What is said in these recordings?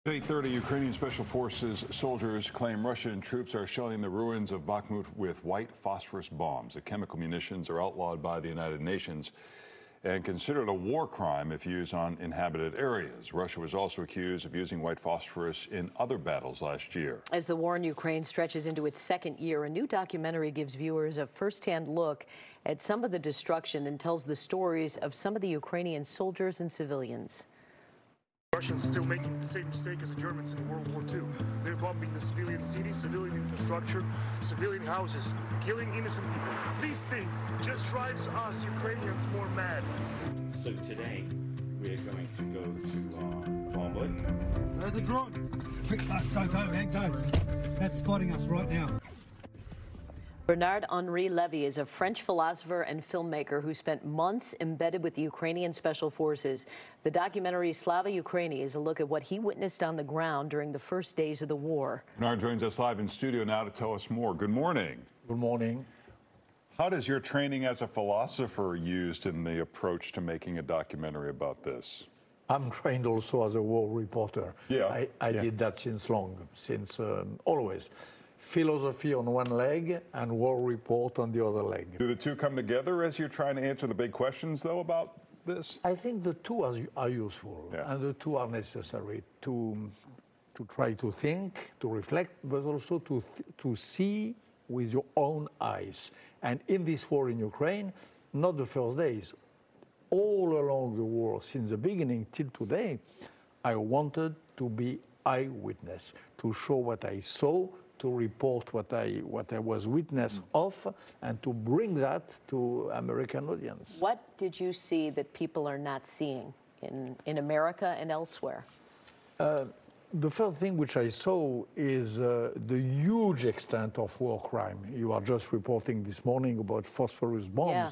8:30, Ukrainian Special Forces soldiers claim Russian troops are shelling the ruins of Bakhmut with white phosphorus bombs. The chemical munitions are outlawed by the United Nations and considered a war crime if used on inhabited areas. Russia was also accused of using white phosphorus in other battles last year. As the war in Ukraine stretches into its second year, a new documentary gives viewers a first-hand look at some of the destruction and tells the stories of some of the Ukrainian soldiers and civilians. Russians are still making the same mistake as the Germans in World War II. They're bombing the civilian cities, civilian infrastructure, civilian houses, killing innocent people. This thing just drives us Ukrainians more mad. So today, we're going to go to Bakhmut. There's a drone. Quick, go, man, go. That's spotting us right now. Bernard-Henri Lévy is a French philosopher and filmmaker who spent months embedded with the Ukrainian Special Forces. The documentary Slava Ukraini is a look at what he witnessed on the ground during the first days of the war. Bernard joins us live in studio now to tell us more. Good morning. Good morning. How does your training as a philosopher used in the approach to making a documentary about this? I'm trained also as a war reporter. Yeah. I did that since always. Philosophy on one leg and war report on the other leg. Do the two come together as you're trying to answer the big questions, though, about this? I think the two are useful, and the two are necessary to try to think, to reflect, but also to see with your own eyes. And in this war in Ukraine, not the first days, all along the war, since the beginning till today, I wanted to be eyewitness, to show what I saw, to report what I was witness of, and to bring that to American audience. What did you see that people are not seeing in America and elsewhere? The first thing which I saw is the huge extent of war crime. You are just reporting this morning about phosphorus bombs. Yeah.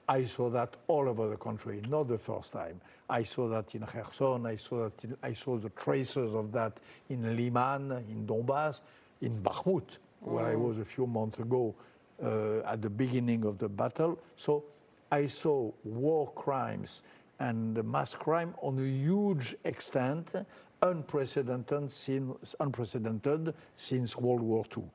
I saw that all over the country, not the first time. I saw that in Kherson, I saw the traces of that in Liman, in Donbass, in Bakhmut, where I was a few months ago at the beginning of the battle. So I saw war crimes and mass crime on a huge extent, unprecedented since World War II.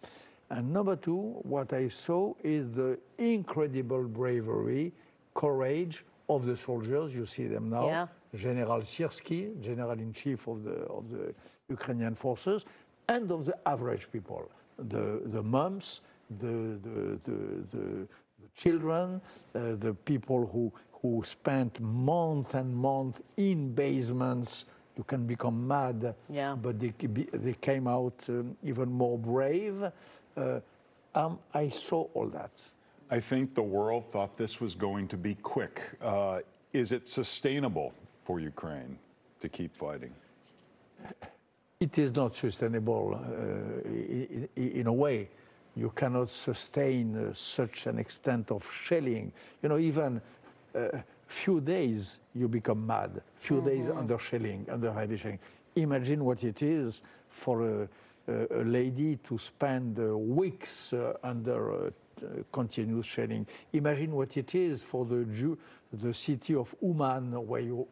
And number two, what I saw is the incredible bravery, courage of the soldiers. You see them now. Yeah. General Syrski, General-in-Chief of the Ukrainian forces, and of the average people, the moms, the children, the people who spent month and month in basements. You can become mad, but they came out even more brave. I saw all that. I think the world thought this was going to be quick. Is it sustainable for Ukraine to keep fighting? It is not sustainable in a way. You cannot sustain such an extent of shelling. You know, even few days you become mad. Few days under shelling, under heavy shelling. Imagine what it is for a lady to spend weeks under continuous shelling. Imagine what it is for the city of Uman,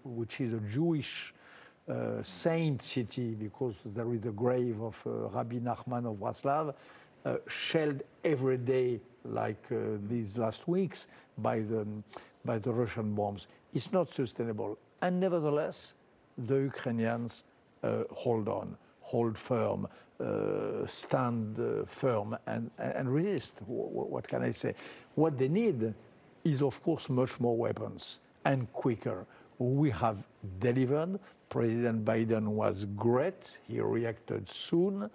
which is a Jewish saint city, because there is the grave of Rabbi Nachman of Breslau, shelled every day like these last weeks by the Russian bombs. It's not sustainable. And nevertheless, the Ukrainians hold on, hold firm, stand firm and resist. What can I say? What they need is, of course, much more weapons and quicker. We have delivered. President Biden was great. He reacted soon,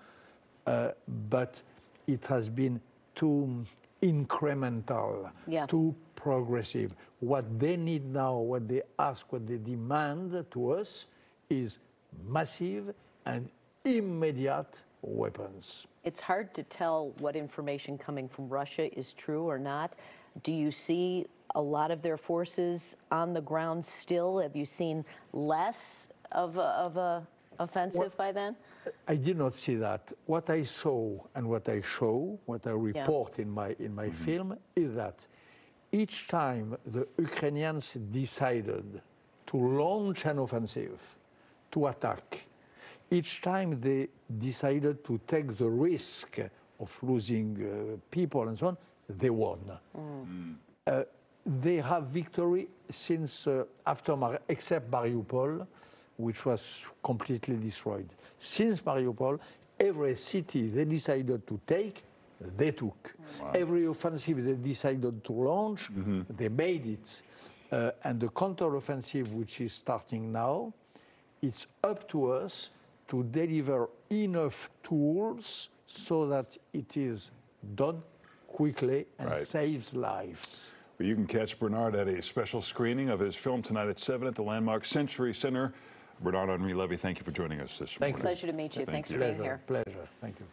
but it has been too incremental, too progressive. What they need now, what they ask, what they demand to us is massive and immediate weapons. It's hard to tell what information coming from Russia is true or not. Do you see a lot of their forces on the ground still? Have you seen less of a offensive by then? I did not see that. What I saw and what I show, what I report in my film, is that each time the Ukrainians decided to launch an offensive, to attack, each time they decided to take the risk of losing people and so on, they won. They have victory since except Mariupol, which was completely destroyed. Since Mariupol, every city they decided to take, they took. Wow. Every offensive they decided to launch, they made it. And the counteroffensive, which is starting now, it's up to us to deliver enough tools so that it is done quickly and saves lives. Well, you can catch Bernard at a special screening of his film tonight at 7 at the landmark Century Center. Bernard-Henri Lévy, thank you for joining us this morning. Pleasure to meet you. Thanks for being here. Pleasure. Thank you.